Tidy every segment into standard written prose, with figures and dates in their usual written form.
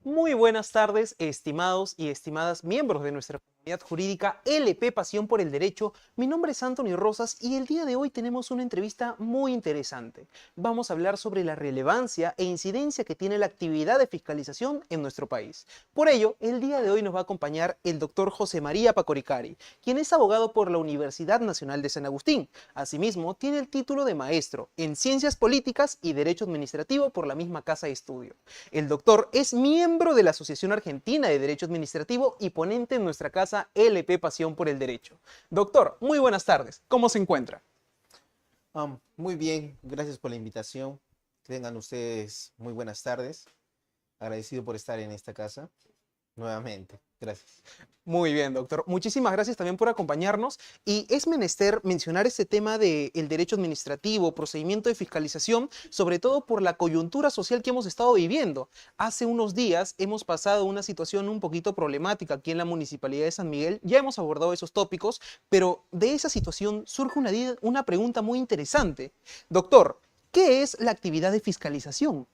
Muy buenas tardes, estimados y estimadas miembros de nuestra comunidad jurídica LP Pasión por el Derecho. Mi nombre es Anthony Rosas y el día de hoy tenemos una entrevista muy interesante. Vamos a hablar sobre la relevancia e incidencia que tiene la actividad de fiscalización en nuestro país. Por ello, el día de hoy nos va a acompañar el doctor José María Pacoricari, quien es abogado por la Universidad Nacional de San Agustín. Asimismo, tiene el título de maestro en Ciencias Políticas y Derecho Administrativo por la misma casa de estudio. El doctor es miembro de la Asociación Argentina de Derecho Administrativo y ponente en nuestra casa LP Pasión por el Derecho. Doctor, muy buenas tardes. ¿Cómo se encuentra? Muy bien, gracias por la invitación. Que tengan ustedes muy buenas tardes. Agradecido por estar en esta casa nuevamente. Gracias. Muy bien, doctor. Muchísimas gracias también por acompañarnos. Y es menester mencionar este tema del derecho administrativo, procedimiento de fiscalización, sobre todo por la coyuntura social que hemos estado viviendo. Hace unos días hemos pasado una situación un poquito problemática aquí en la Municipalidad de San Miguel. Ya hemos abordado esos tópicos, pero de esa situación surge una pregunta muy interesante. Doctor, ¿qué es la actividad de fiscalización?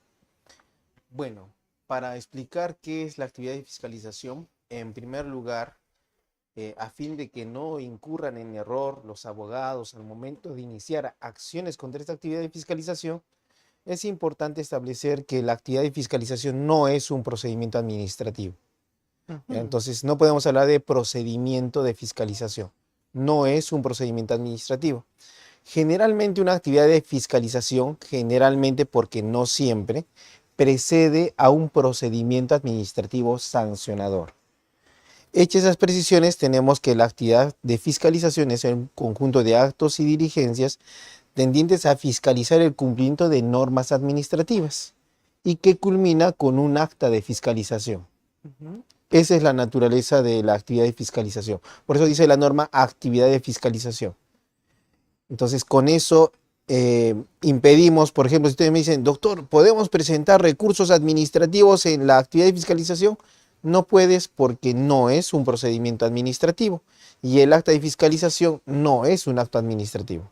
Bueno, para explicar qué es la actividad de fiscalización, en primer lugar, a fin de que no incurran en error los abogados al momento de iniciar acciones contra esta actividad de fiscalización, es importante establecer que la actividad de fiscalización no es un procedimiento administrativo. Entonces, no podemos hablar de procedimiento de fiscalización. No es un procedimiento administrativo. Generalmente una actividad de fiscalización, generalmente porque no siempre, precede a un procedimiento administrativo sancionador. Hechas esas precisiones, tenemos que la actividad de fiscalización es un conjunto de actos y diligencias tendientes a fiscalizar el cumplimiento de normas administrativas y que culmina con un acta de fiscalización. Esa es la naturaleza de la actividad de fiscalización. Por eso dice la norma actividad de fiscalización. Entonces, con eso impedimos, por ejemplo, si ustedes me dicen, doctor, ¿podemos presentar recursos administrativos en la actividad de fiscalización? No puedes porque no es un procedimiento administrativo y el acta de fiscalización no es un acto administrativo.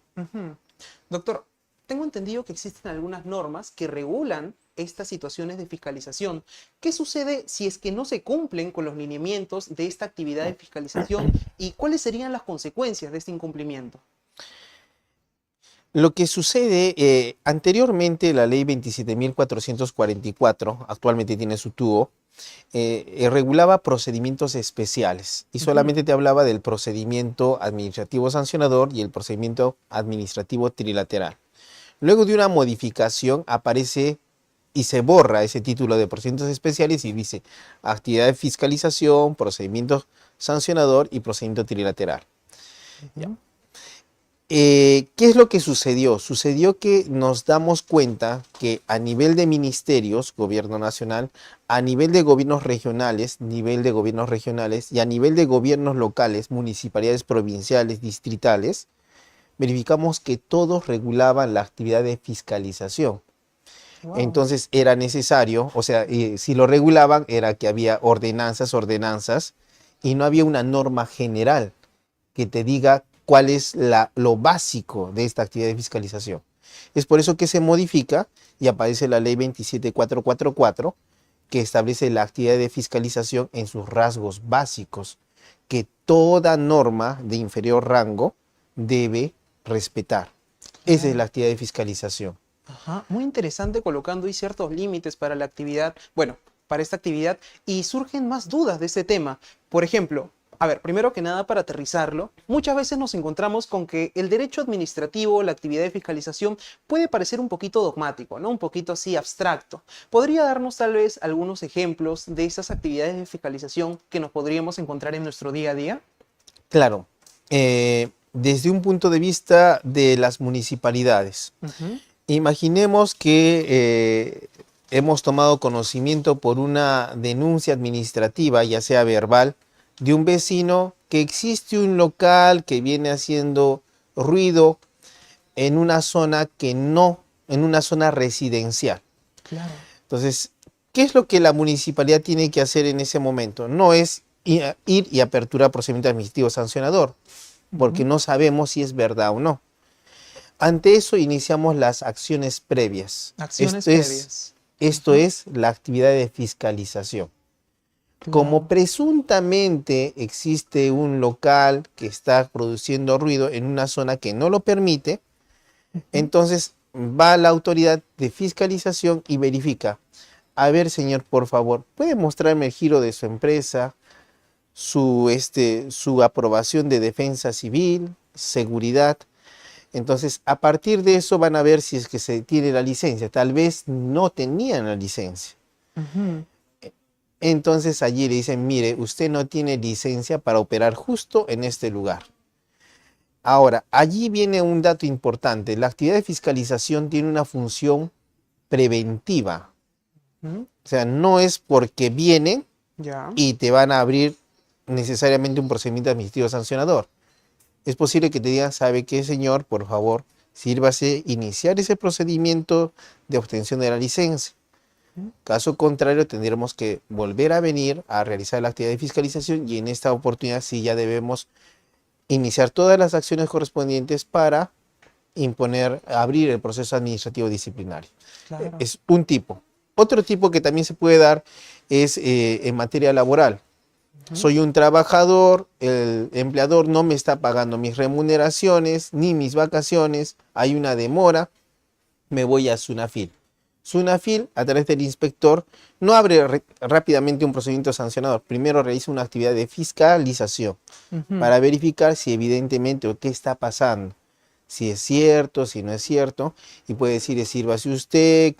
Doctor, tengo entendido que existen algunas normas que regulan estas situaciones de fiscalización. ¿Qué sucede si es que no se cumplen con los lineamientos de esta actividad de fiscalización y cuáles serían las consecuencias de este incumplimiento? Lo que sucede, anteriormente la ley 27.444, actualmente tiene su TUO, regulaba procedimientos especiales y solamente te hablaba del procedimiento administrativo sancionador y el procedimiento administrativo trilateral. Luego de una modificación aparece y se borra ese título de procedimientos especiales y dice actividad de fiscalización, procedimiento sancionador y procedimiento trilateral. ¿Ya? ¿Qué es lo que sucedió? Sucedió que nos damos cuenta que a nivel de ministerios, gobierno nacional, a nivel de gobiernos regionales y a nivel de gobiernos locales, municipalidades provinciales, distritales, verificamos que todos regulaban la actividad de fiscalización. Wow. Entonces era necesario, o sea, si lo regulaban era que había ordenanzas, y no había una norma general que te diga cuál es lo básico de esta actividad de fiscalización. Es por eso que se modifica y aparece la ley 27.444 que establece la actividad de fiscalización en sus rasgos básicos, que toda norma de inferior rango debe respetar. Esa es la actividad de fiscalización. Ajá, muy interesante colocando ahí ciertos límites para la actividad, bueno, para esta actividad, y surgen más dudas de este tema. Por ejemplo, a ver, primero que nada, para aterrizarlo, muchas veces nos encontramos con que el derecho administrativo, la actividad de fiscalización, puede parecer un poquito dogmático, ¿no? Un poquito así abstracto. ¿Podría darnos tal vez algunos ejemplos de esas actividades de fiscalización que nos podríamos encontrar en nuestro día a día? Claro. Desde un punto de vista de las municipalidades, imaginemos que hemos tomado conocimiento por una denuncia administrativa, ya sea verbal, de un vecino que existe un local que viene haciendo ruido en una zona en una zona residencial. Claro. Entonces, ¿qué es lo que la municipalidad tiene que hacer en ese momento? No es ir y aperturar procedimiento administrativo sancionador, porque no sabemos si es verdad o no. Ante eso iniciamos las acciones previas. Acciones previas. Esto es la actividad de fiscalización. Como presuntamente existe un local que está produciendo ruido en una zona que no lo permite, entonces va la autoridad de fiscalización y verifica. A ver, señor, por favor, ¿puede mostrarme el giro de su empresa, su aprobación de defensa civil, seguridad? Entonces, a partir de eso van a ver si es que se tiene la licencia. Tal vez no tenían la licencia. Ujú. Entonces allí le dicen, mire, usted no tiene licencia para operar justo en este lugar. Ahora, allí viene un dato importante. La actividad de fiscalización tiene una función preventiva. Ujú. O sea, no es porque vienen Ya. y te van a abrir necesariamente un procedimiento administrativo sancionador. Es posible que te digan, ¿sabe qué, señor? Por favor, sírvase iniciar ese procedimiento de obtención de la licencia. Caso contrario, tendremos que volver a venir a realizar la actividad de fiscalización y en esta oportunidad sí ya debemos iniciar todas las acciones correspondientes para abrir el proceso administrativo disciplinario. Claro. Es un tipo. Otro tipo que también se puede dar es en materia laboral. Soy un trabajador, el empleador no me está pagando mis remuneraciones ni mis vacaciones, hay una demora, me voy a Sunafil. Sunafil, a través del inspector, no abre rápidamente un procedimiento sancionador. Primero realiza una actividad de fiscalización para verificar si evidentemente o qué está pasando. Si es cierto, si no es cierto. Y puede decir, sírvase usted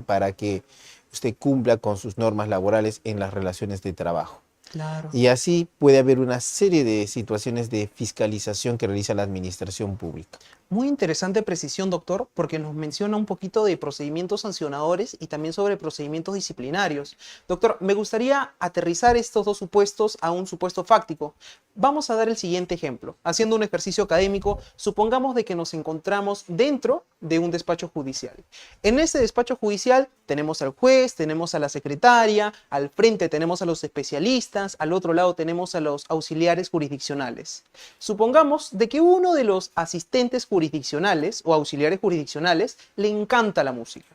para que usted cumpla con sus normas laborales en las relaciones de trabajo. Claro. Y así puede haber una serie de situaciones de fiscalización que realiza la administración pública. Muy interesante precisión, doctor, porque nos menciona un poquito de procedimientos sancionadores y también sobre procedimientos disciplinarios. Doctor, me gustaría aterrizar estos dos supuestos a un supuesto fáctico. Vamos a dar el siguiente ejemplo. Haciendo un ejercicio académico, supongamos de que nos encontramos dentro de un despacho judicial. En ese despacho judicial tenemos al juez, tenemos a la secretaria, al frente tenemos a los especialistas, al otro lado tenemos a los auxiliares jurisdiccionales. Supongamos de que uno de los asistentes jurisdiccionales o auxiliares jurisdiccionales le encanta la música.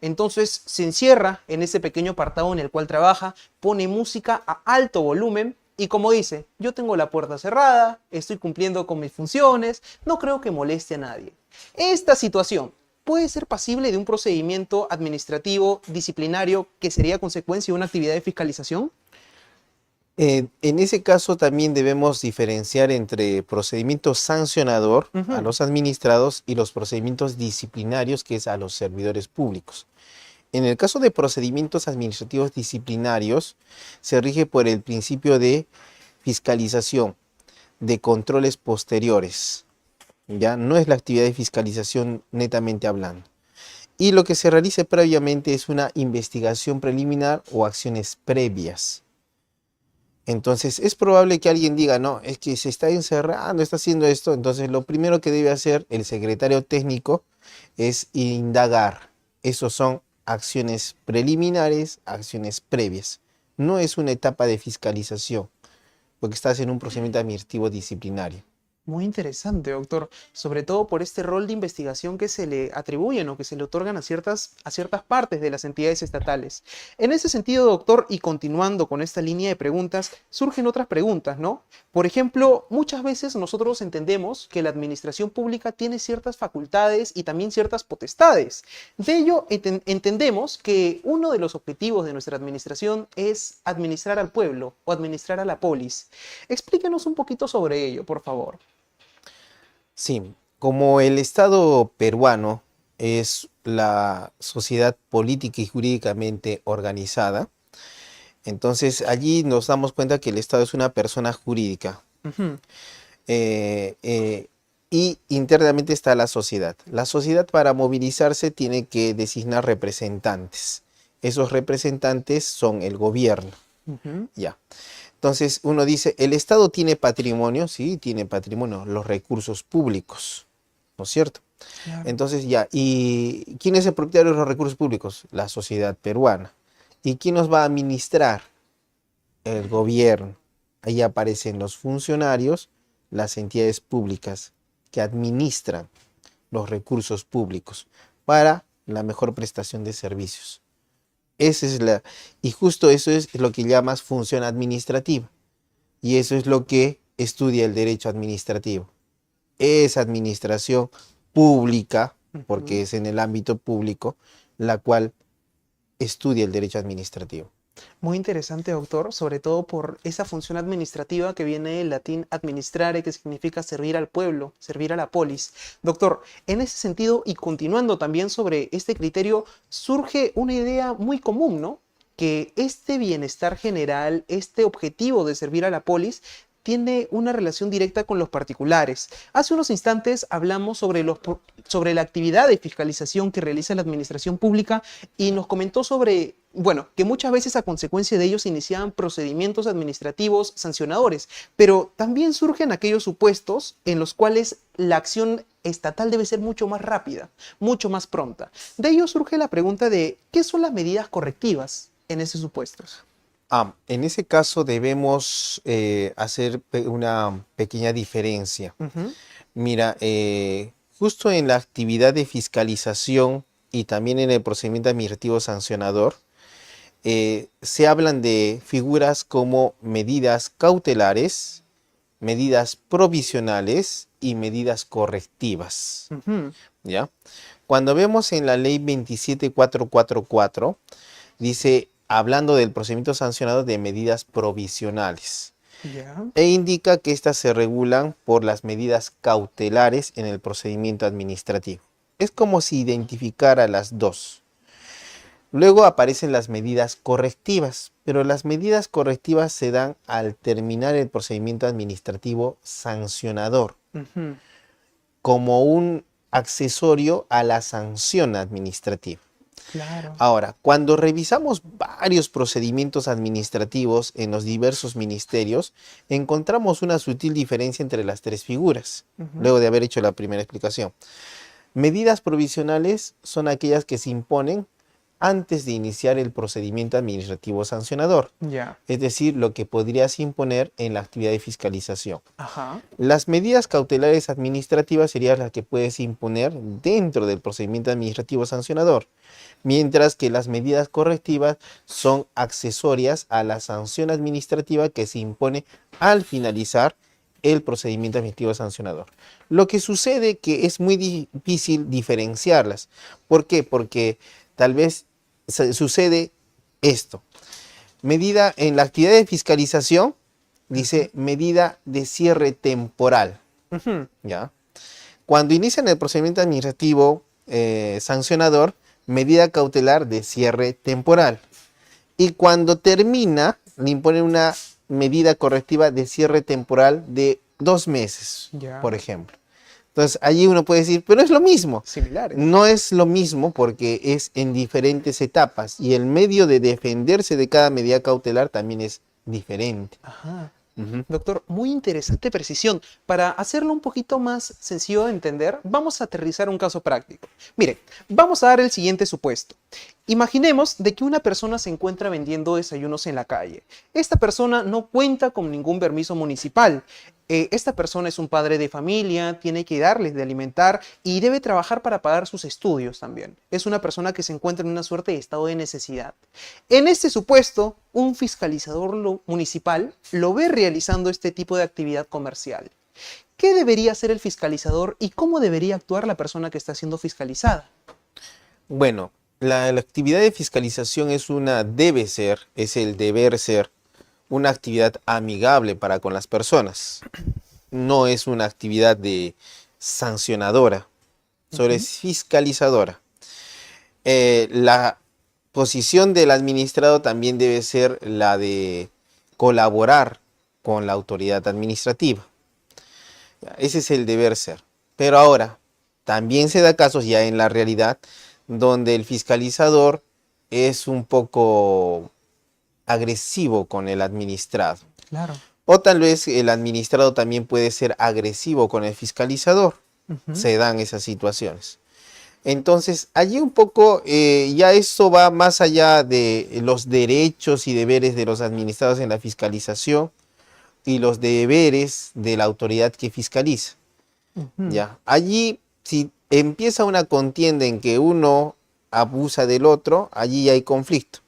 Entonces se encierra en ese pequeño apartado en el cual trabaja, pone música a alto volumen y como dice, yo tengo la puerta cerrada, estoy cumpliendo con mis funciones, no creo que moleste a nadie. Esta situación puede ser pasible de un procedimiento administrativo disciplinario que sería consecuencia de una actividad de fiscalización. En ese caso también debemos diferenciar entre procedimiento sancionador a los administrados y los procedimientos disciplinarios, que es a los servidores públicos. En el caso de procedimientos administrativos disciplinarios, se rige por el principio de fiscalización, de controles posteriores. Ya no es la actividad de fiscalización netamente hablando. Y lo que se realice previamente es una investigación preliminar o acciones previas. Entonces es probable que alguien diga, no, es que se está encerrando, está haciendo esto. Entonces lo primero que debe hacer el secretario técnico es indagar. Esos son acciones preliminares, acciones previas. No es una etapa de fiscalización, porque estás en un procedimiento administrativo disciplinario. Muy interesante, doctor, sobre todo por este rol de investigación que se le atribuyen o que se le otorgan a ciertas partes de las entidades estatales. En ese sentido, doctor, y continuando con esta línea de preguntas, surgen otras preguntas, ¿no? Por ejemplo, muchas veces nosotros entendemos que la administración pública tiene ciertas facultades y también ciertas potestades. De ello, entendemos que uno de los objetivos de nuestra administración es administrar al pueblo o administrar a la polis. Explíquenos un poquito sobre ello, por favor. Sí, como el Estado peruano es la sociedad política y jurídicamente organizada, entonces allí nos damos cuenta que el Estado es una persona jurídica. Ujú. Y internamente está la sociedad. La sociedad, para movilizarse, tiene que designar representantes. Esos representantes son el gobierno. Ujú. Ya. Entonces uno dice, ¿el Estado tiene patrimonio? Sí, tiene patrimonio, los recursos públicos, ¿no es cierto? Claro. Entonces ya, ¿y quién es el propietario de los recursos públicos? La sociedad peruana. ¿Y quién nos va a administrar? El gobierno. Ahí aparecen los funcionarios, las entidades públicas que administran los recursos públicos para la mejor prestación de servicios. Esa es y justo eso es lo que llamas función administrativa. Y eso es lo que estudia el derecho administrativo. Es administración pública, porque Ujú. es en el ámbito público, la cual estudia el derecho administrativo. Muy interesante, doctor, sobre todo por esa función administrativa que viene del latín administrare, que significa servir al pueblo, servir a la polis. Doctor, en ese sentido, y continuando también sobre este criterio, surge una idea muy común, ¿no? Que este bienestar general, este objetivo de servir a la polis, tiene una relación directa con los particulares. Hace unos instantes hablamos sobre, sobre la actividad de fiscalización que realiza la administración pública y nos comentó sobre, bueno, que muchas veces a consecuencia de ellos se iniciaban procedimientos administrativos sancionadores, pero también surgen aquellos supuestos en los cuales la acción estatal debe ser mucho más rápida, mucho más pronta. De ello surge la pregunta de, ¿qué son las medidas correctivas en esos supuestos? En ese caso debemos hacer una pequeña diferencia. Ujú. Mira, justo en la actividad de fiscalización y también en el procedimiento administrativo sancionador, se hablan de figuras como medidas cautelares, medidas provisionales y medidas correctivas. Ujú. ¿Ya? Cuando vemos en la ley 27444, dice, hablando del procedimiento sancionado de medidas provisionales, Ya. e indica que éstas se regulan por las medidas cautelares en el procedimiento administrativo. Es como si identificara las dos. Luego aparecen las medidas correctivas, pero las medidas correctivas se dan al terminar el procedimiento administrativo sancionador, Ujú. como un accesorio a la sanción administrativa. Claro. Ahora, cuando revisamos varios procedimientos administrativos en los diversos ministerios, encontramos una sutil diferencia entre las tres figuras, Ujú. luego de haber hecho la primera explicación. Medidas provisionales son aquellas que se imponen antes de iniciar el procedimiento administrativo sancionador, Ya. es decir, lo que podrías imponer en la actividad de fiscalización. Ajá. Las medidas cautelares administrativas serían las que puedes imponer dentro del procedimiento administrativo sancionador, mientras que las medidas correctivas son accesorias a la sanción administrativa que se impone al finalizar el procedimiento administrativo sancionador. Lo que sucede que es muy difícil diferenciarlas. ¿Por qué? Porque tal vez sucede esto. Medida en la actividad de fiscalización, dice medida de cierre temporal. Ujú. ¿Ya? Cuando inician el procedimiento administrativo sancionador, medida cautelar de cierre temporal. Y cuando termina, le imponen una medida correctiva de cierre temporal de 2 meses, Ya. por ejemplo. Entonces, allí uno puede decir, pero es lo mismo. Similares. No es lo mismo porque es en diferentes etapas y el medio de defenderse de cada medida cautelar también es diferente. Ajá. Ujú. Doctor, muy interesante precisión. Para hacerlo un poquito más sencillo de entender, vamos a aterrizar un caso práctico. Mire, vamos a dar el siguiente supuesto. Imaginemos de que una persona se encuentra vendiendo desayunos en la calle. Esta persona no cuenta con ningún permiso municipal. Esta persona es un padre de familia, tiene que darles de alimentar y debe trabajar para pagar sus estudios también. Es una persona que se encuentra en una suerte de estado de necesidad. En este supuesto, un fiscalizador municipal lo ve realizando este tipo de actividad comercial. ¿Qué debería hacer el fiscalizador y cómo debería actuar la persona que está siendo fiscalizada? Bueno, la actividad de fiscalización es el deber ser una actividad amigable para con las personas. No es una actividad de sancionadora, solo Ujú. es fiscalizadora. La posición del administrado también debe ser la de colaborar con la autoridad administrativa. Ese es el deber ser. Pero ahora, también se da casos ya en la realidad donde el fiscalizador es un poco agresivo con el administrado. Claro. O tal vez el administrado también puede ser agresivo con el fiscalizador. Ujú. Se dan esas situaciones. Entonces, allí un poco ya eso va más allá de los derechos y deberes de los administrados en la fiscalización y los deberes de la autoridad que fiscaliza. Ujú. ¿Ya? Allí, si empieza una contienda en que uno abusa del otro, allí hay conflicto.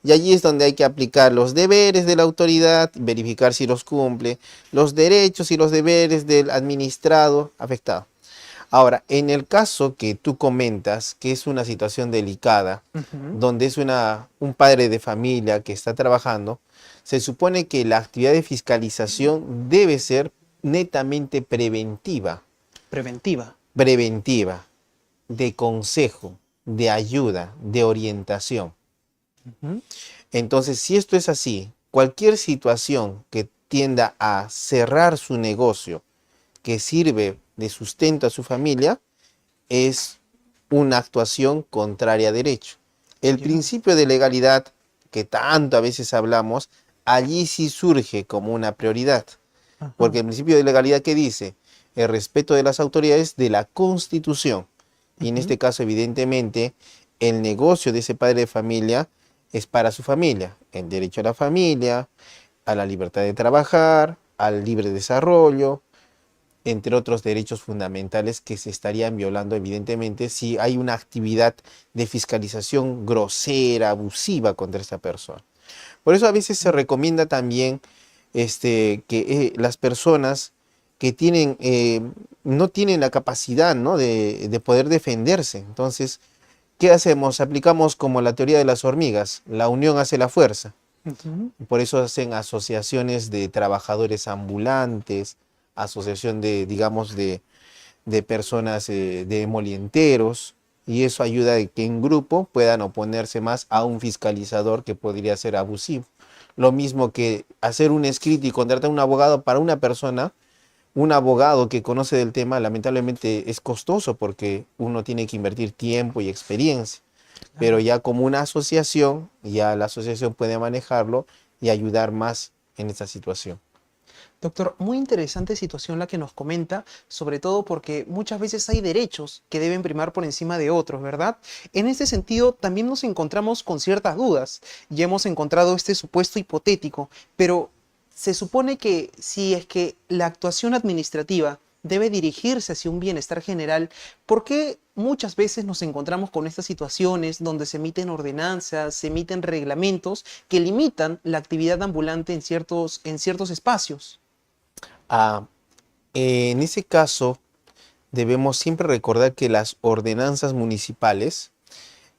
Y allí es donde hay que aplicar los deberes de la autoridad, verificar si los cumple, los derechos y los deberes del administrado afectado. Ahora, en el caso que tú comentas, que es una situación delicada, Ujú. donde es un padre de familia que está trabajando, se supone que la actividad de fiscalización debe ser netamente preventiva, Preventiva. preventiva, de consejo, de ayuda, de orientación. Ujú. Entonces, si esto es así, cualquier situación que tienda a cerrar su negocio, que sirve de sustento a su familia, es una actuación contraria a derecho. El Ya. principio de legalidad, que tanto a veces hablamos, allí sí surge como una prioridad. Porque Ajá. el principio de legalidad que dice el respeto de las autoridades de la Constitución. Y en Ujú. este caso, evidentemente, el negocio de ese padre de familia es para su familia. El derecho a la familia, a la libertad de trabajar, al libre desarrollo, entre otros derechos fundamentales que se estarían violando evidentemente si hay una actividad de fiscalización grosera, abusiva contra esta persona. Por eso a veces se recomienda también que las personas que no tienen la capacidad, ¿no?, de poder defenderse. Entonces, ¿qué hacemos? Aplicamos como la teoría de las hormigas, la unión hace la fuerza. Ujú. Por eso hacen asociaciones de trabajadores ambulantes, asociación de, digamos, de personas, de molienteros, y eso ayuda a que en grupo puedan oponerse más a un fiscalizador que podría ser abusivo. Lo mismo que hacer un escrito y contratar un abogado para una persona, un abogado que conoce del tema, lamentablemente es costoso porque uno tiene que invertir tiempo y experiencia. Pero Claro. ya como una asociación, ya la asociación puede manejarlo y ayudar más en esta situación. Doctor, muy interesante situación la que nos comenta, sobre todo porque muchas veces hay derechos que deben primar por encima de otros, ¿verdad? En este sentido, también nos encontramos con ciertas dudas. Ya hemos encontrado este supuesto hipotético, pero se supone que si es que la actuación administrativa debe dirigirse hacia un bienestar general, ¿por qué muchas veces nos encontramos con estas situaciones donde se emiten ordenanzas, se emiten reglamentos que limitan la actividad ambulante en ciertos espacios? Ah, en ese caso, debemos siempre recordar que las ordenanzas municipales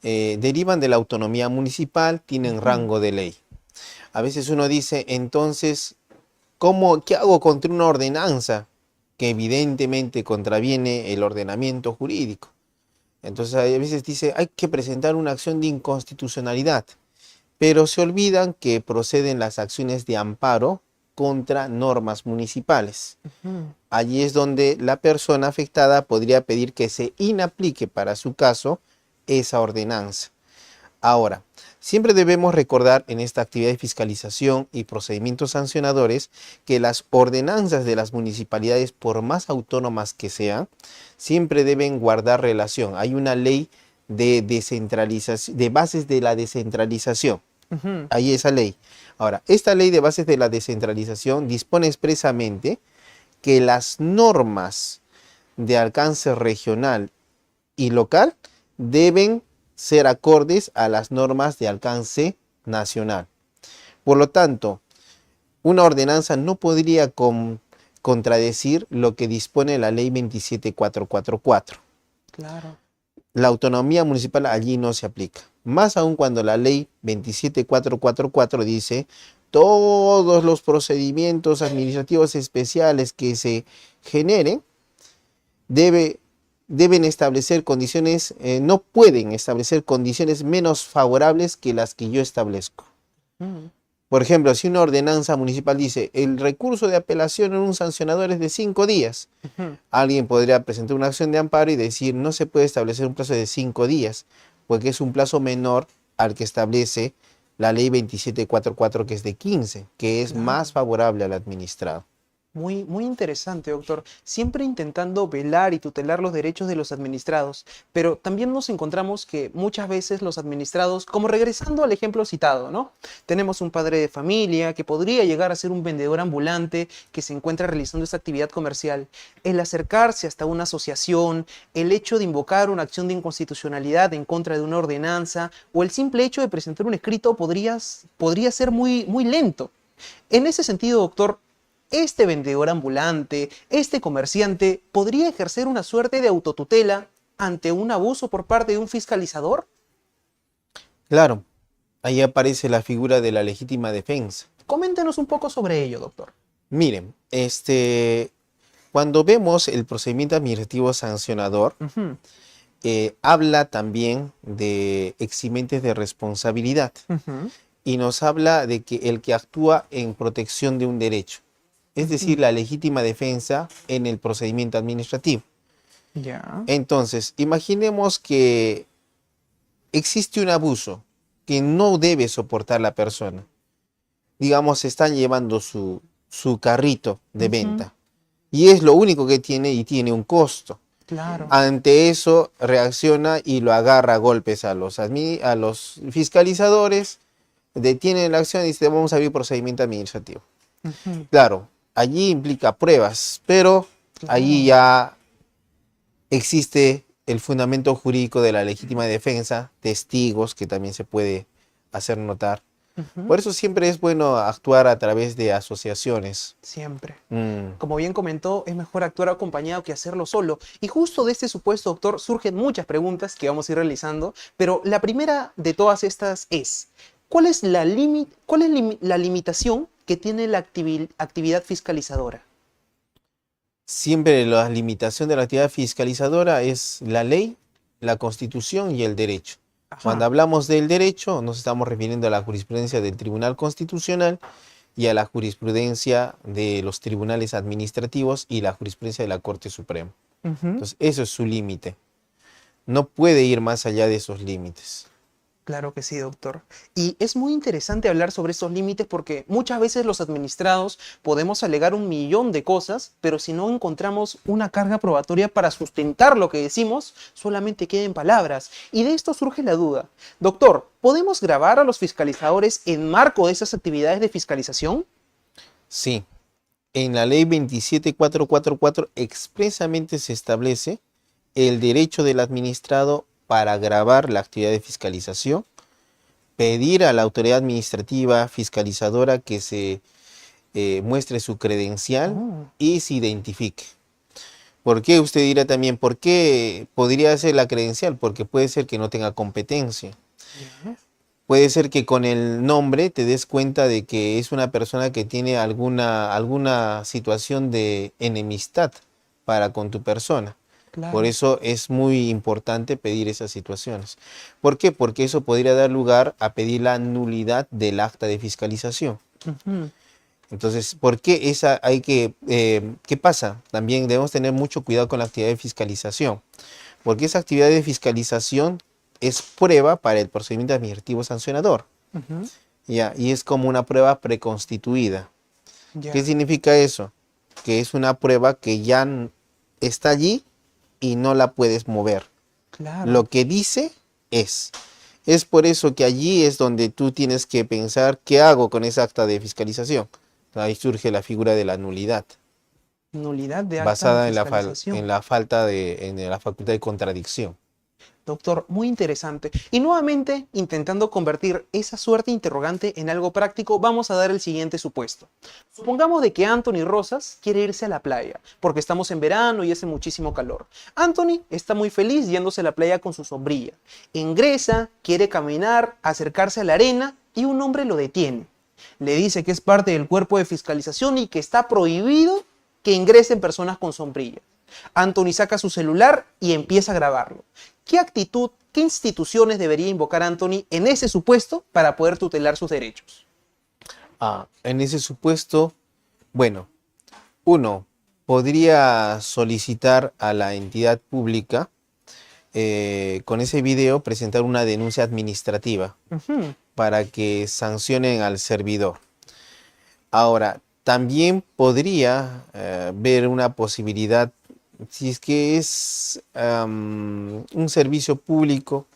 derivan de la autonomía municipal, tienen Ujú. rango de ley. A veces uno dice, entonces, ¿qué hago contra una ordenanza que evidentemente contraviene el ordenamiento jurídico? Entonces, a veces dice, hay que presentar una acción de inconstitucionalidad, pero se olvidan que proceden las acciones de amparo contra normas municipales. Ujú. Allí es donde la persona afectada podría pedir que se inaplique para su caso esa ordenanza. Ahora, siempre debemos recordar en esta actividad de fiscalización y procedimientos sancionadores que las ordenanzas de las municipalidades, por más autónomas que sean, siempre deben guardar relación. Hay una ley de descentralización, de bases de la descentralización. Ujú. Hay esa ley. Ahora, esta ley de bases de la descentralización dispone expresamente que las normas de alcance regional y local deben ser acordes a las normas de alcance nacional. Por lo tanto, una ordenanza no podría contradecir lo que dispone la ley 27444. Claro. La autonomía municipal allí no se aplica. Más aún cuando la ley 27444 dice todos los procedimientos administrativos especiales que se generen debe, deben establecer condiciones, no pueden establecer condiciones menos favorables que las que yo establezco. Mm. Por ejemplo, si una ordenanza municipal dice el recurso de apelación en un sancionador es de 5 días, Ujú. alguien podría presentar una acción de amparo y decir no se puede establecer un plazo de 5 días, porque es un plazo menor al que establece la ley 27444, que es de 15, que es más Claro. favorable al administrado. Muy interesante, doctor. Siempre intentando velar y tutelar los derechos de los administrados, pero también nos encontramos que muchas veces los administrados, como regresando al ejemplo citado, ¿no? Tenemos un padre de familia que podría llegar a ser un vendedor ambulante que se encuentra realizando esta actividad comercial. El acercarse hasta una asociación, el hecho de invocar una acción de inconstitucionalidad en contra de una ordenanza o el simple hecho de presentar un escrito podría ser muy lento. En ese sentido, doctor, este vendedor ambulante, este comerciante, ¿podría ejercer una suerte de autotutela ante un abuso por parte de un fiscalizador? Claro, ahí aparece la figura de la legítima defensa. Coméntenos un poco sobre ello, doctor. Miren, cuando vemos el procedimiento administrativo sancionador, Ujú, habla también de eximentes de responsabilidad ujú, y nos habla de que el que actúa en protección de un derecho, es decir, ujú. la legítima defensa en el procedimiento administrativo. Ya. Entonces, imaginemos que existe un abuso que no debe soportar la persona. Digamos, están llevando su carrito de Ujú, venta y es lo único que tiene y tiene un costo. claro. Ante eso reacciona y lo agarra a golpes a a los fiscalizadores, detienen la acción y dice vamos a abrir procedimiento administrativo. Ujú, Claro, allí implica pruebas, pero allí claro. ya existe el fundamento jurídico de la legítima defensa, testigos que también se puede hacer notar. Ujú, Por eso siempre es bueno actuar a través de asociaciones. siempre. Mm, Como bien comentó, es mejor actuar acompañado que hacerlo solo. Y justo de este supuesto, doctor, surgen muchas preguntas que vamos a ir realizando, pero la primera de todas estas es, ¿cuál es la limitación que tiene la actividad fiscalizadora? Siempre la limitación de la actividad fiscalizadora es la ley, la constitución y el derecho. Cuando Ajá, hablamos del derecho, nos estamos refiriendo a la jurisprudencia del Tribunal Constitucional y a la jurisprudencia de los tribunales administrativos y la jurisprudencia de la Corte Suprema. ujú. Entonces, eso es su límite. No puede ir más allá de esos límites. Claro que sí, doctor. Y es muy interesante hablar sobre esos límites porque muchas veces los administrados podemos alegar un millón de cosas, pero si no encontramos una carga probatoria para sustentar lo que decimos, solamente quedan palabras. Y de esto surge la duda. Doctor, ¿podemos grabar a los fiscalizadores en marco de esas actividades de fiscalización? Sí, en la ley 27444 expresamente se establece el derecho del administrado para gravar la actividad de fiscalización, pedir a la autoridad administrativa fiscalizadora que se muestre su credencial Oh, y se identifique. ¿Por qué? Usted dirá también, ¿por qué podría ser la credencial? Porque puede ser que no tenga competencia. ya. Puede ser que con el nombre te des cuenta de que es una persona que tiene alguna situación de enemistad para con tu persona. Por Claro. eso es muy importante pedir esas situaciones. ¿Por qué? Porque eso podría dar lugar a pedir la nulidad del acta de fiscalización. Ujú, Entonces, ¿por qué qué pasa? También debemos tener mucho cuidado con la actividad de fiscalización, porque esa actividad de fiscalización es prueba para el procedimiento administrativo sancionador, ujú, ¿ya? Y es como una prueba preconstituida. ¿Qué ya. significa eso? Que es una prueba que ya está allí y no la puedes mover. Lo Claro. que dice es. Es por eso que allí es donde tú tienes que pensar qué hago con esa acta de fiscalización. Ahí surge la figura de la nulidad, Nulidad de acta de basada fiscalización. en la en la facultad de contradicción. Doctor, muy interesante. Y nuevamente, intentando convertir esa suerte interrogante en algo práctico, vamos a dar el siguiente supuesto. Supongamos de que Anthony Rosas quiere irse a la playa, porque estamos en verano y hace muchísimo calor. Anthony está muy feliz yéndose a la playa con su sombrilla. Ingresa, quiere caminar, acercarse a la arena y un hombre lo detiene. Le dice que es parte del cuerpo de fiscalización y que está prohibido que ingresen personas con sombrilla. Anthony saca su celular y empieza a grabarlo. ¿Qué actitud, qué instituciones debería invocar Anthony en ese supuesto para poder tutelar sus derechos? En ese supuesto, bueno, uno podría solicitar a la entidad pública con ese video presentar una denuncia administrativa Ujú, para que sancionen al servidor. Ahora, También podría ver una posibilidad, si es que es un servicio público,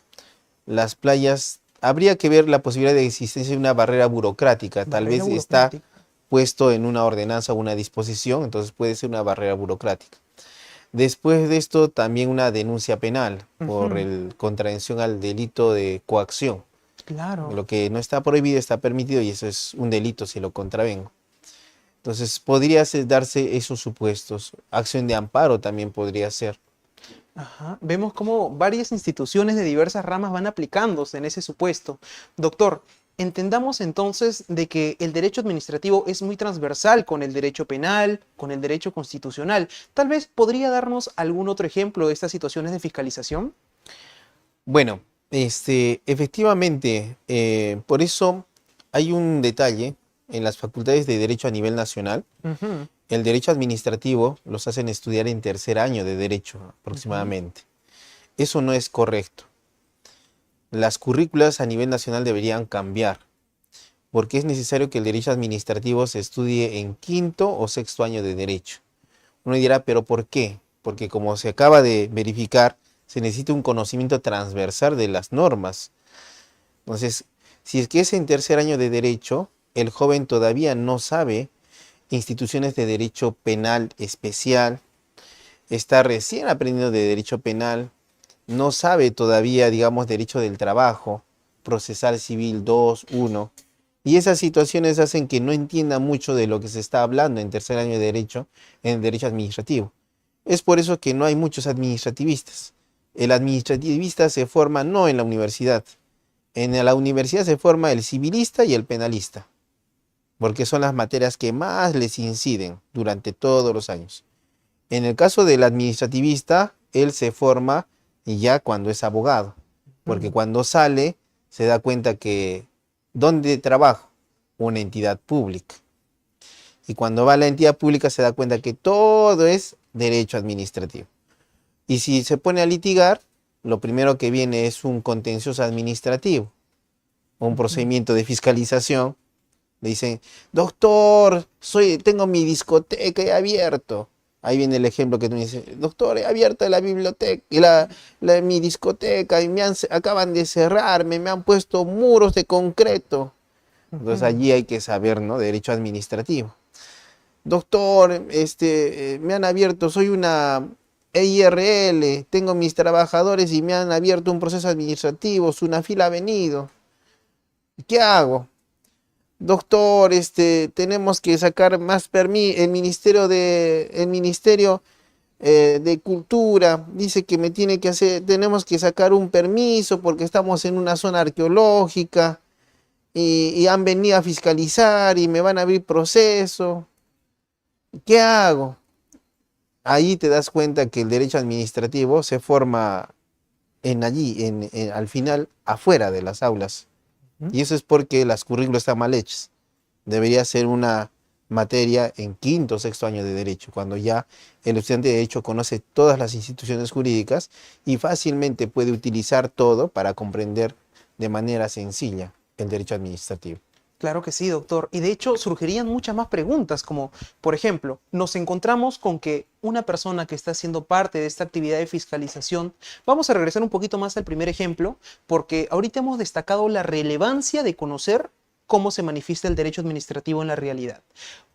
las playas, habría que ver la posibilidad de existencia de una barrera burocrática. Tal Barrera vez está burocrática. puesto en una ordenanza o una disposición, entonces puede ser una barrera burocrática. Después de esto, también una denuncia penal por Ujú, contravención al delito de coacción. claro. Lo que no está prohibido está permitido y eso es un delito si lo contravengo. Entonces, podría darse esos supuestos. Acción de amparo también podría ser. Ajá. Vemos cómo varias instituciones de diversas ramas van aplicándose en ese supuesto. Doctor, entendamos entonces de que el derecho administrativo es muy transversal con el derecho penal, con el derecho constitucional. Tal vez podría darnos algún otro ejemplo de estas situaciones de fiscalización. Bueno, efectivamente, por eso hay un detalle en las facultades de Derecho a nivel nacional. Ujú, El derecho administrativo los hacen estudiar en tercer año de derecho ujú. aproximadamente. Eso no es correcto. Las currículas a nivel nacional deberían cambiar, porque es necesario que el derecho administrativo se estudie en quinto o sexto año de derecho. Uno dirá, ¿pero por qué? Porque como se acaba de verificar, se necesita un conocimiento transversal de las normas. Entonces, si es que es en tercer año de derecho, el joven todavía no sabe instituciones de derecho penal especial, está recién aprendiendo de derecho penal, no sabe todavía, digamos, derecho del trabajo, procesal civil 2, 1, y esas situaciones hacen que no entienda mucho de lo que se está hablando en tercer año de derecho, en derecho administrativo. Es por eso que no hay muchos administrativistas. El administrativista se forma no en la universidad. En la universidad se forma el civilista y el penalista, porque son las materias que más les inciden durante todos los años. En el caso del administrativista, él se forma ya cuando es abogado, porque Mm, cuando sale se da cuenta que ¿dónde trabajo? Una entidad pública. Y cuando va a la entidad pública se da cuenta que todo es derecho administrativo. Y si se pone a litigar, lo primero que viene es un contencioso administrativo, un ujú. procedimiento de fiscalización. Le dicen, doctor, tengo mi discoteca he abierto. Ahí viene el ejemplo que tú dices, doctor, he abierto la biblioteca, mi discoteca y acaban de cerrarme, me han puesto muros de concreto. Entonces Ujú. allí hay que saber, ¿no? Derecho administrativo. Doctor, me han abierto, soy una EIRL, tengo mis trabajadores y me han abierto un proceso administrativo, Sunafil ha venido. ¿Qué hago? Doctor, tenemos que sacar más permiso, el ministerio de Cultura dice que tenemos que sacar un permiso porque estamos en una zona arqueológica y han venido a fiscalizar y me van a abrir proceso. ¿Qué hago? Ahí te das cuenta que el derecho administrativo se forma al final, afuera de las aulas. Ujú. Y eso es porque las currículas están mal hechas. Debería ser una materia en quinto o sexto año de derecho, cuando ya el estudiante de derecho conoce todas las instituciones jurídicas y fácilmente puede utilizar todo para comprender de manera sencilla el derecho administrativo. Claro que sí, doctor. Y de hecho surgirían muchas más preguntas, como por ejemplo, nos encontramos con que una persona que está siendo parte de esta actividad de fiscalización, vamos a regresar un poquito más al primer ejemplo, porque ahorita hemos destacado la relevancia de conocer cómo se manifiesta el derecho administrativo en la realidad.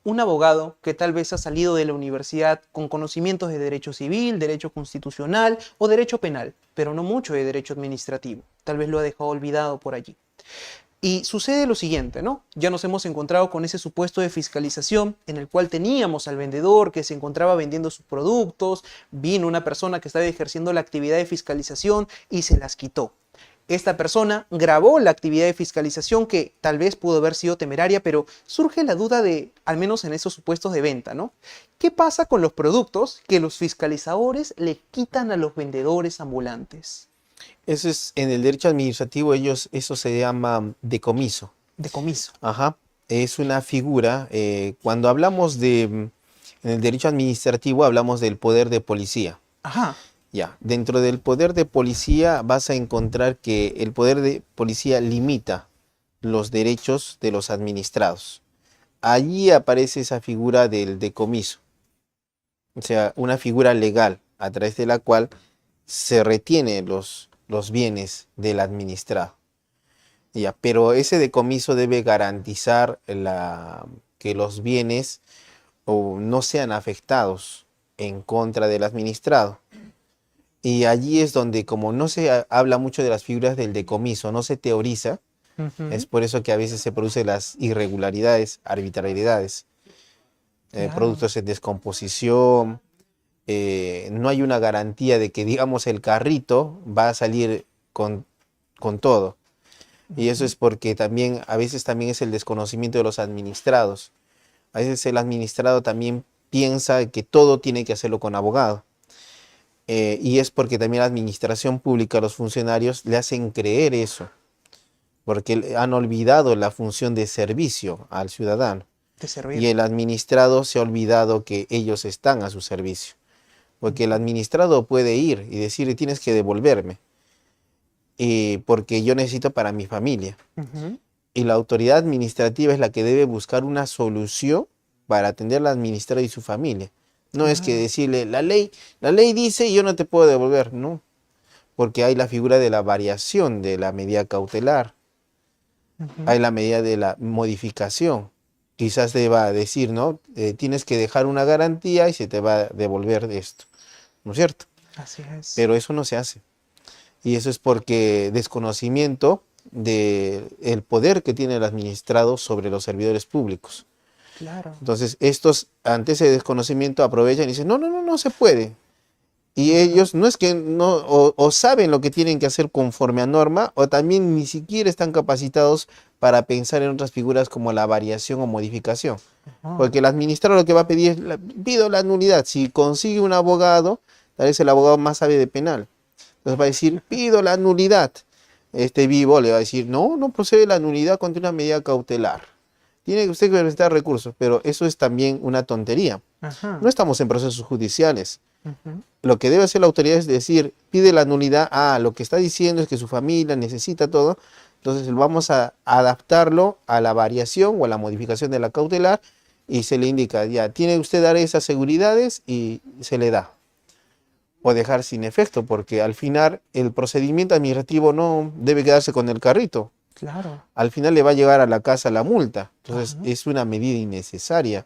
Un abogado que tal vez ha salido de la universidad con conocimientos de derecho civil, derecho constitucional o derecho penal, pero no mucho de derecho administrativo. Tal vez lo ha dejado olvidado por allí. Y sucede lo siguiente, ¿no? Ya nos hemos encontrado con ese supuesto de fiscalización en el cual teníamos al vendedor que se encontraba vendiendo sus productos, vino una persona que estaba ejerciendo la actividad de fiscalización y se las quitó. Esta persona grabó la actividad de fiscalización que tal vez pudo haber sido temeraria, pero surge la duda de, al menos en esos supuestos de venta, ¿no? ¿Qué pasa con los productos que los fiscalizadores le quitan a los vendedores ambulantes? Eso es, en el derecho administrativo, eso se llama decomiso. Decomiso. Ajá. Es una figura, cuando hablamos en el derecho administrativo, hablamos del poder de policía. Ajá. Ya, dentro del poder de policía vas a encontrar que el poder de policía limita los derechos de los administrados. allí aparece esa figura del decomiso, o sea, una figura legal a través de la cual se retiene los bienes del administrado. Ya, pero ese decomiso debe garantizar que los bienes no sean afectados en contra del administrado. Y allí es donde, como no se habla mucho de las figuras del decomiso, no se teoriza, es por eso que a veces se producen las irregularidades, arbitrariedades, Claro. productos en descomposición. No hay una garantía de que, digamos, el carrito va a salir con todo. Y eso Ujú. es porque también, a veces también es el desconocimiento de los administrados. A veces el administrado también piensa que todo tiene que hacerlo con abogado. Y es porque también la administración pública, los funcionarios le hacen creer eso, porque han olvidado la función de servicio al ciudadano. De Y servir. el administrado se ha olvidado que ellos están a su servicio. Porque el Ujú. administrado puede ir y decirle tienes que devolverme, porque yo necesito para mi familia. Ujú. Y la autoridad administrativa es la que debe buscar una solución para atender al administrado y su familia. No es que Claro. decirle, la ley dice y yo no te puedo devolver, no, porque hay la figura de la variación de la medida cautelar, Ujú. hay la medida de la modificación. Quizás deba decir, ¿no? Tienes que dejar una garantía y se te va a devolver de esto, ¿no es cierto? Así es. Pero eso no se hace. Y eso es porque desconocimiento del poder que tiene el administrado sobre los servidores públicos. Claro. Entonces, estos, ante ese desconocimiento, aprovechan y dicen, no, no, no, no se puede. Y Ujú. ellos no es que no, o saben lo que tienen que hacer conforme a norma, o también ni siquiera están capacitados para pensar en otras figuras como la variación o modificación. Ajá. Porque el administrador lo que va a pedir es, pido la nulidad. Si consigue un abogado, tal vez el abogado más sabe de penal. Entonces va a decir, pido la nulidad. Este vivo le va a decir, no, no procede la nulidad contra una medida cautelar. Tiene usted que presentar recursos, pero eso es también una tontería. Ajá. No estamos en procesos judiciales. Ujú. Lo que debe hacer la autoridad es decir, pide la nulidad, lo que está diciendo es que su familia necesita todo, entonces vamos a adaptarlo a la variación o a la modificación de la cautelar y se le indica, ya, tiene usted dar esas seguridades y se le da. O dejar sin efecto, porque al final el procedimiento administrativo no debe quedarse con el carrito. Claro. Al final le va a llegar a la casa la multa. Entonces Ajá. es una medida innecesaria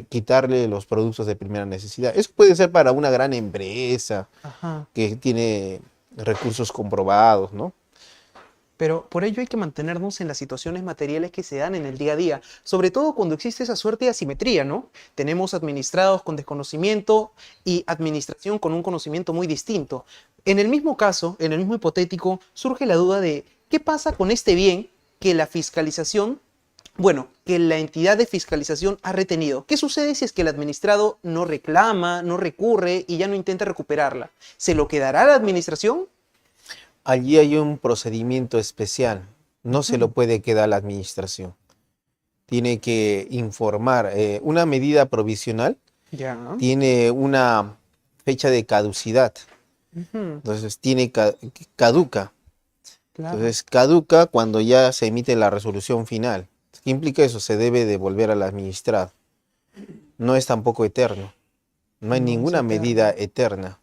quitarle los productos de primera necesidad. Eso puede ser para una gran empresa Ajá. que tiene recursos comprobados, ¿no? Pero por ello hay que mantenernos en las situaciones materiales que se dan en el día a día, sobre todo cuando existe esa suerte de asimetría, ¿no? Tenemos administrados con desconocimiento y administración con un conocimiento muy distinto. En el mismo caso, en el mismo hipotético, surge la duda de ¿qué pasa con este bien que la fiscalización, bueno, que la entidad de fiscalización ha retenido? ¿Qué sucede si es que el administrado no reclama, no recurre y ya no intenta recuperarla? ¿Se lo quedará la administración? Allí hay un procedimiento especial. No se lo Ujú. puede quedar a la administración. Tiene que informar. Una medida provisional Ya. tiene una fecha de caducidad. Ujú. Entonces caduca. Claro. Entonces caduca cuando ya se emite la resolución final. ¿Qué implica eso? Se debe devolver al administrado. No es tampoco eterno. No hay No es ninguna medida eterno. eterna.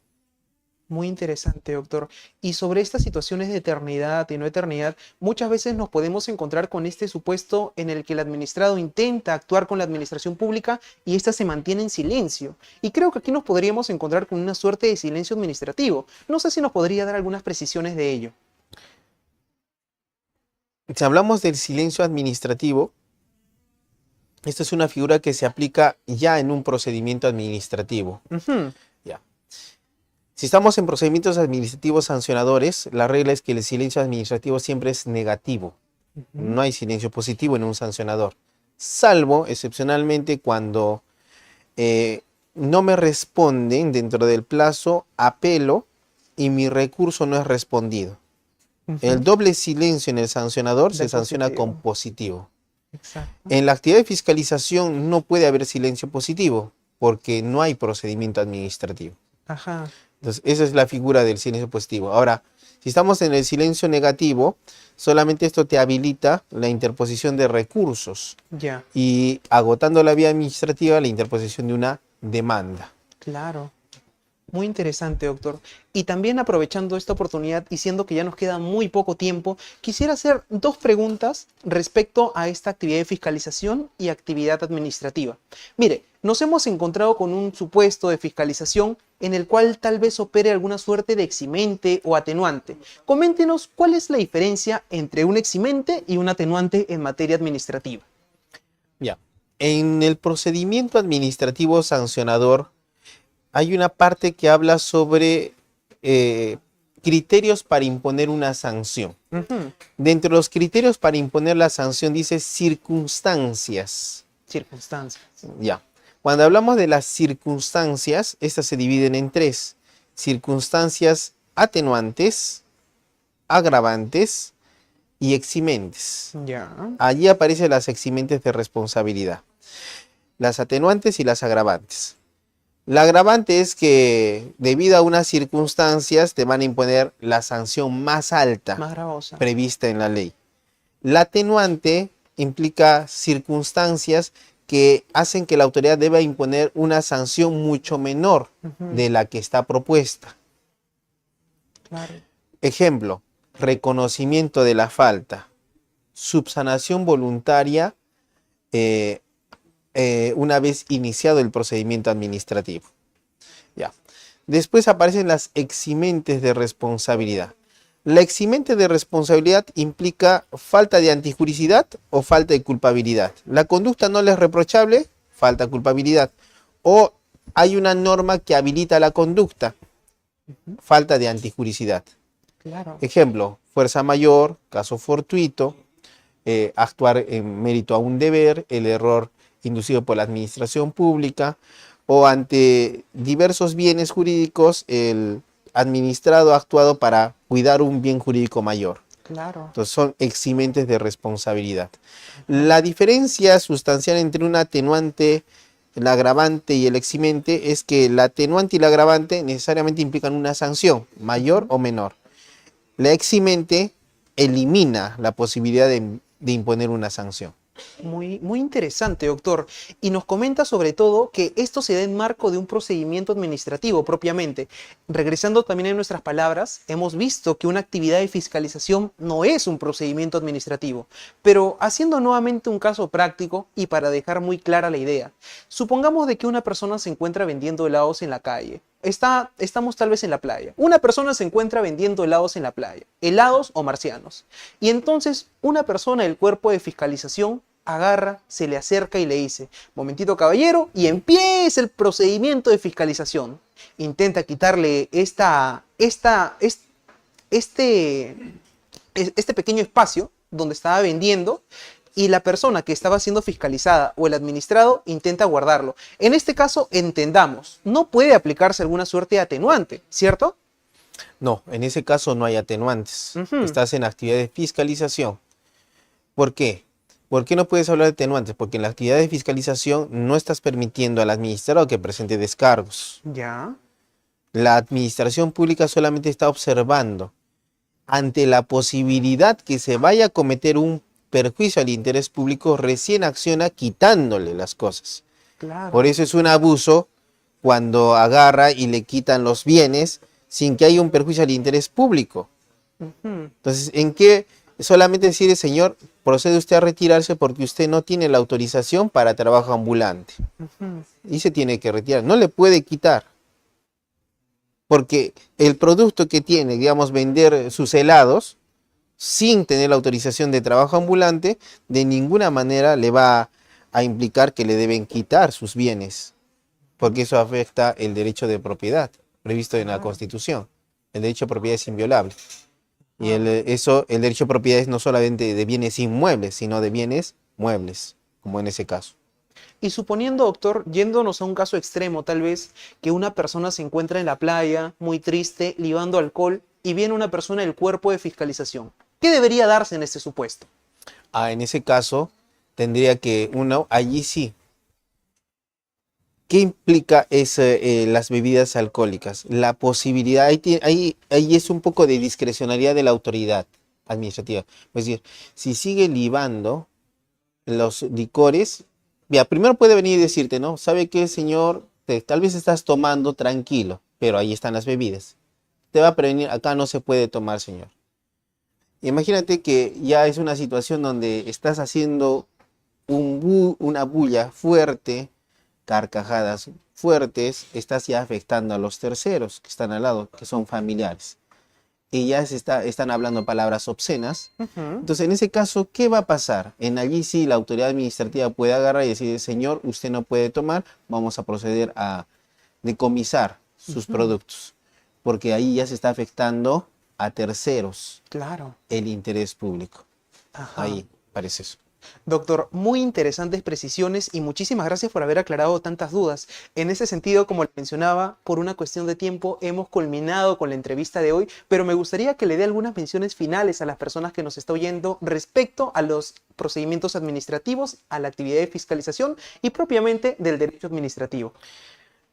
Muy interesante, doctor. Y sobre estas situaciones de eternidad y no eternidad, muchas veces nos podemos encontrar con este supuesto en el que el administrado intenta actuar con la administración pública y ésta se mantiene en silencio. Y creo que aquí nos podríamos encontrar con una suerte de silencio administrativo. No sé si nos podría dar algunas precisiones de ello. Si hablamos del silencio administrativo, esta es una figura que se aplica ya en un procedimiento administrativo. Ujú. Ya. Si estamos en procedimientos administrativos sancionadores, la regla es que el silencio administrativo siempre es negativo. Ujú. No hay silencio positivo en un sancionador, salvo excepcionalmente cuando no me responden dentro del plazo, apelo y mi recurso no es respondido. El Ujú. doble silencio en el sancionador De se sanciona con positivo. positivo. Exacto. En la actividad de fiscalización no puede haber silencio positivo porque no hay procedimiento administrativo. Ajá. Entonces, esa es la figura del silencio positivo. Ahora, si estamos en el silencio negativo, solamente esto te habilita la interposición de recursos Ya, y agotando la vía administrativa, la interposición de una demanda. claro. Muy interesante, doctor. Y también aprovechando esta oportunidad y siendo que ya nos queda muy poco tiempo, quisiera hacer dos preguntas respecto a esta actividad de fiscalización y actividad administrativa. Mire, nos hemos encontrado con un supuesto de fiscalización en el cual tal vez opere alguna suerte de eximente o atenuante. Coméntenos cuál es la diferencia entre un eximente y un atenuante en materia administrativa. Ya. En el procedimiento administrativo sancionador, hay una parte que habla sobre criterios para imponer una sanción. Ujú. Dentro de los criterios para imponer la sanción dice circunstancias. Circunstancias. Ya. Cuando hablamos de las circunstancias, estas se dividen en tres. Circunstancias atenuantes, agravantes y eximentes. Ya. Allí aparecen las eximentes de responsabilidad, las atenuantes y las agravantes. La agravante es que debido a unas circunstancias te van a imponer la sanción más alta Más gravosa. prevista en la ley. La atenuante implica circunstancias que hacen que la autoridad deba imponer una sanción mucho menor Ujú. de la que está propuesta. Claro. Ejemplo, reconocimiento de la falta, subsanación voluntaria una vez iniciado el procedimiento administrativo. Ya. Después aparecen las eximentes de responsabilidad. La eximente de responsabilidad implica falta de antijuricidad o falta de culpabilidad. La conducta no le es reprochable, falta culpabilidad. O hay una norma que habilita la conducta, falta de antijuricidad. Claro. Ejemplo, fuerza mayor, caso fortuito, actuar en mérito a un deber, el error inducido por la administración pública o ante diversos bienes jurídicos, el administrado ha actuado para cuidar un bien jurídico mayor. Claro. Entonces son eximentes de responsabilidad. La diferencia sustancial entre un atenuante, el agravante y el eximente es que el atenuante y el agravante necesariamente implican una sanción, mayor o menor. La eximente elimina la posibilidad de imponer una sanción. Muy interesante, doctor. Y nos comenta sobre todo que esto se da en marco de un procedimiento administrativo propiamente. Regresando también a nuestras palabras, hemos visto que una actividad de fiscalización no es un procedimiento administrativo. Pero haciendo nuevamente un caso práctico y para dejar muy clara la idea, supongamos de que una persona se encuentra vendiendo helados en la calle. Estamos tal vez en la playa. Una persona se encuentra vendiendo helados en la playa, helados o marcianos. Y entonces una persona del cuerpo de fiscalización agarra, se le acerca y le dice: momentito caballero, y empieza el procedimiento de fiscalización. Intenta quitarle este pequeño espacio donde estaba vendiendo, y la persona que estaba siendo fiscalizada o el administrado intenta guardarlo. En este caso, entendamos, no puede aplicarse alguna suerte de atenuante, ¿cierto? No, en ese caso no hay atenuantes. Ujú. Estás en actividad de fiscalización. ¿Por qué? ¿Por qué no puedes hablar de atenuantes? Porque en la actividad de fiscalización no estás permitiendo al administrado que presente descargos. Ya. La administración pública solamente está observando ante la posibilidad que se vaya a cometer un perjuicio al interés público, recién acciona quitándole las cosas. Claro. Por eso es un abuso cuando agarra y le quitan los bienes sin que haya un perjuicio al interés público. Ujú. Entonces, ¿en qué? Solamente decirle: señor, procede usted a retirarse porque usted no tiene la autorización para trabajo ambulante. Ujú. Y se tiene que retirar. No le puede quitar. Porque el producto que tiene, digamos, vender sus helados sin tener la autorización de trabajo ambulante, de ninguna manera le va a implicar que le deben quitar sus bienes. Porque eso afecta el derecho de propiedad previsto en la Constitución. El derecho de propiedad es inviolable. Y el derecho de propiedad es no solamente de bienes inmuebles, sino de bienes muebles, como en ese caso. Y suponiendo, doctor, yéndonos a un caso extremo, tal vez, que una persona se encuentra en la playa, muy triste, libando alcohol, y viene una persona del cuerpo de fiscalización. ¿Qué debería darse en este supuesto? En ese caso, tendría que uno, allí sí, ¿Qué implica las bebidas alcohólicas? La posibilidad, ahí es un poco de discrecionalidad de la autoridad administrativa. Es decir, si sigue libando los licores, ya, primero puede venir y decirte, ¿no? ¿Sabe qué, señor? Tal vez estás tomando tranquilo, pero ahí están las bebidas. Te va a prevenir, acá no se puede tomar, señor. Imagínate que ya es una situación donde estás haciendo una bulla fuerte, carcajadas fuertes, estás ya afectando a los terceros que están al lado, que son familiares. Y ya están hablando palabras obscenas. Entonces, en ese caso, ¿qué va a pasar? En allí sí la autoridad administrativa puede agarrar y decir, señor, usted no puede tomar, vamos a proceder a decomisar sus productos, porque ahí ya se está afectando a terceros. Claro. El interés público. Ajá. Ahí parece eso. Doctor, muy interesantes precisiones y muchísimas gracias por haber aclarado tantas dudas. En ese sentido, como le mencionaba, por una cuestión de tiempo hemos culminado con la entrevista de hoy, pero me gustaría que le dé algunas menciones finales a las personas que nos está oyendo respecto a los procedimientos administrativos, a la actividad de fiscalización y propiamente del derecho administrativo.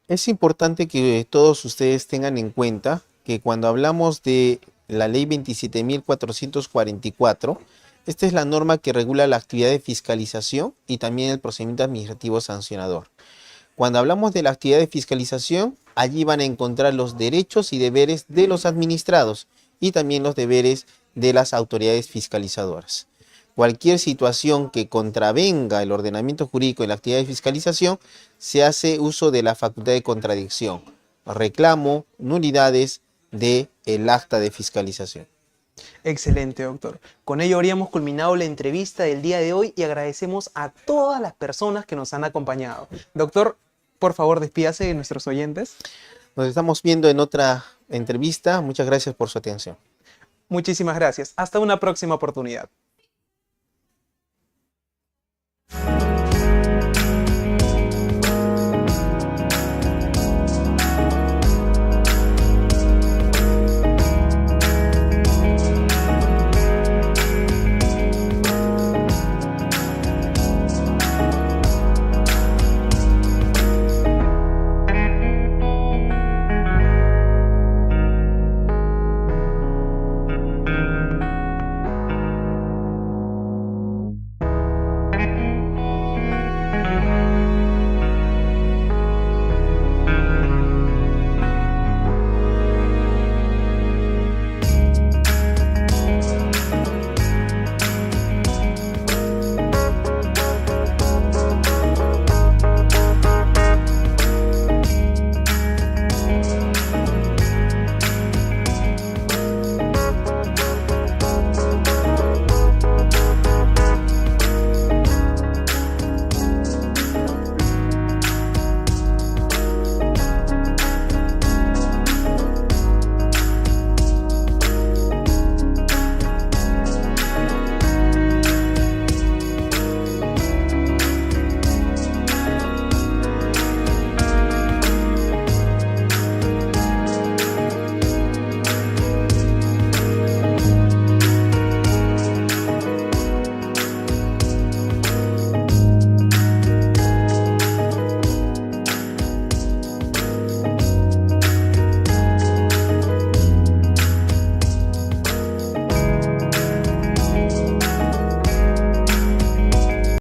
Es importante que todos ustedes tengan en cuenta que cuando hablamos de la ley 27.444, esta es la norma que regula la actividad de fiscalización y también el procedimiento administrativo sancionador. Cuando hablamos de la actividad de fiscalización, allí van a encontrar los derechos y deberes de los administrados y también los deberes de las autoridades fiscalizadoras. Cualquier situación que contravenga el ordenamiento jurídico en la actividad de fiscalización, se hace uso de la facultad de contradicción, reclamo, nulidades del acta de fiscalización. Excelente, doctor. Con ello habríamos culminado la entrevista del día de hoy y agradecemos a todas las personas que nos han acompañado. Doctor, por favor, despídase de nuestros oyentes. Nos estamos viendo en otra entrevista. Muchas gracias por su atención. Muchísimas gracias. Hasta una próxima oportunidad.